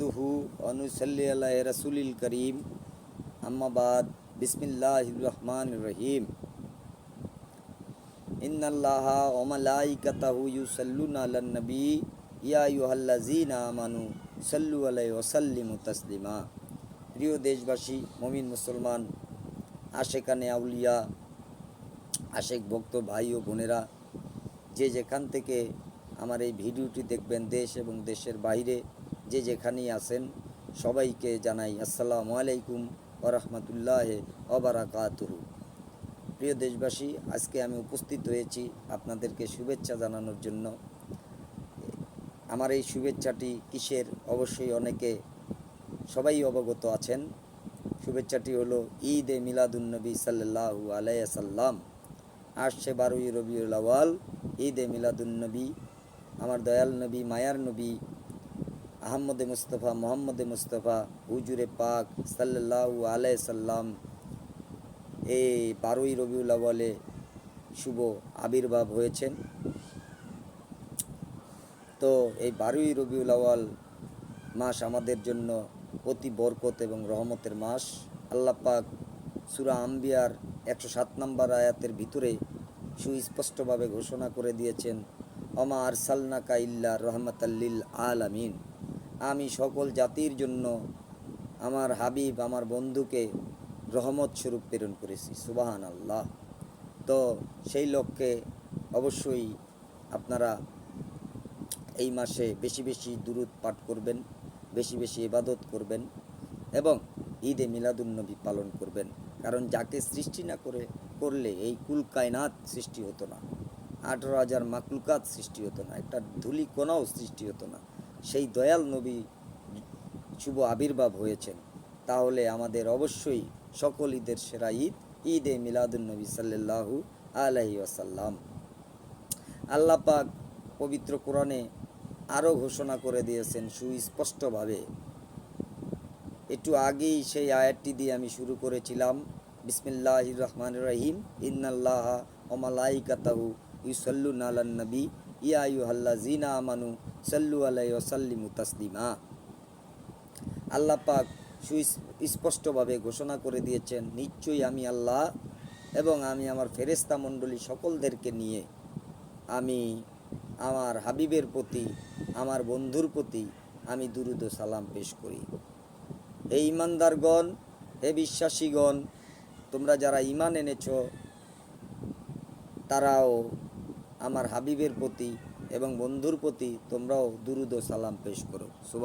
নাহমাদুহু ওয়া নুসাল্লি আলা রাসূলিল কারীম আম্মা বাদ বিসমিল্লাহির রহমানির রহিম ইন্নাল্লাহা ওয়া মালাইকাতাহু ইউসাল্লুনা আলান নবী ইয়া আইয়ুহাল্লাযীনা আমানু সাল্লু আলাইহি ওয়া সাল্লিমু তাসলিমা। প্রিয় দেশবাসী, মুমিন মুসলমান, আশেকানে আউলিয়া, আশেক ভক্ত ভাই ও বোনেরা, যে যেখান থেকে আমার এই ভিডিওটি দেখবেন, দেশ এবং দেশের বাইরে যে যেখানেই আছেন, সবাইকে জানাই আসসালামু আলাইকুম ওয়া রাহমাতুল্লাহি ওয়া বারাকাতুহু। প্রিয় দেশবাসী, আজকে আমি উপস্থিত হয়েছি আপনাদেরকে শুভেচ্ছা জানানোর জন্য। আমার এই শুভেচ্ছাটি কিসের অবশ্যই অনেকে সবাই অবগত আছেন। শুভেচ্ছাটি হলো ঈদে মিলাদুন্নবী সাল্লাল্লাহু আলাইহি সাল্লাম। আসছে 12ই রবিউল আউয়াল, ঈদে মিলাদুন্নবী, আমার দয়াল নবী, মায়ার নবী আহমদে মুস্তফা, মোহাম্মদে মুস্তফা, হুজুরে পাক সাল্লাল্লাহু আলাইহি সাল্লাম এই 12ই রবিউল আউয়ালে শুভ আবির্ভাব হয়েছেন। তো এই 12ই রবিউল আউয়াল মাস আমাদের জন্য অতি বরকত এবং রহমতের মাস। আল্লাহ পাক সূরা আম্বিয়ার 107 নম্বর আয়াতের ভিতরে সুস্পষ্টভাবে ঘোষণা করে দিয়েছেন, ওমা আরসালনাকা ইল্লা রাহমাতাল লিল আলামিন। আমি সকল জাতির জন্য আমার হাবিব, আমার বন্ধুকে রহমত স্বরূপ প্রেরণ করেছি। সুবহানাল্লাহ। তো সেই লক্ষ্যে অবশ্যই আপনারা এই মাসে বেশি বেশি দুরূদ পাঠ করবেন, বেশি বেশি ইবাদত করবেন এবং ঈদে মিলাদুন্নবী পালন করবেন। কারণ যাকে সৃষ্টি না করলে এই কুল কায়নাত সৃষ্টি হতো না, 18,000 মাকলুকাত সৃষ্টি হতো না, একটা ধূলি কণাও সৃষ্টি হতো না। সেই দয়াল নবী শুভ আবির্ভাব হয়েছেন। তাহলে আমাদের অবশ্যই সকল ঈদের সেরা ঈদ ঈদে মিলাদুন্নবী সাল্লাল্লাহু আলাইহি ওয়াসাল্লাম। আল্লাহ পাক পবিত্র কোরআনে আরও ঘোষণা করে দিয়েছেন সুস্পষ্টভাবে। একটু আগেই সেই আয়াতটি দিয়ে আমি শুরু করেছিলাম, বিসমিল্লাহির রহমানির রহিম, ইন্নাল্লাহা ওয়া মালাইকাতাহু ইউসাল্লুনা আলান নবী ইয়া আইয়ুহাল্লাযীনা আমানু সাল্লু আলাইহি ওয়া সাল্লিমু তাসলিমা। আল্লাহ পাক সুস্পষ্টভাবে ঘোষণা করে দিয়েছেন, নিশ্চয়ই আমি আল্লাহ এবং আমি আমার ফেরেশতা মণ্ডলী সকলদেরকে নিয়ে আমি আমার হাবিবের প্রতি, আমার বন্ধুর প্রতি আমি দুরূদ ও সালাম পেশ করি। হে ঈমানদারগণ, হে বিশ্বাসীগণ, তোমরা যারা ঈমান এনেছ তারাও আমার হাবিবের প্রতি এবং বন্ধুর প্রতি তোমরাও দুরূদ ও সালাম পেশ করো।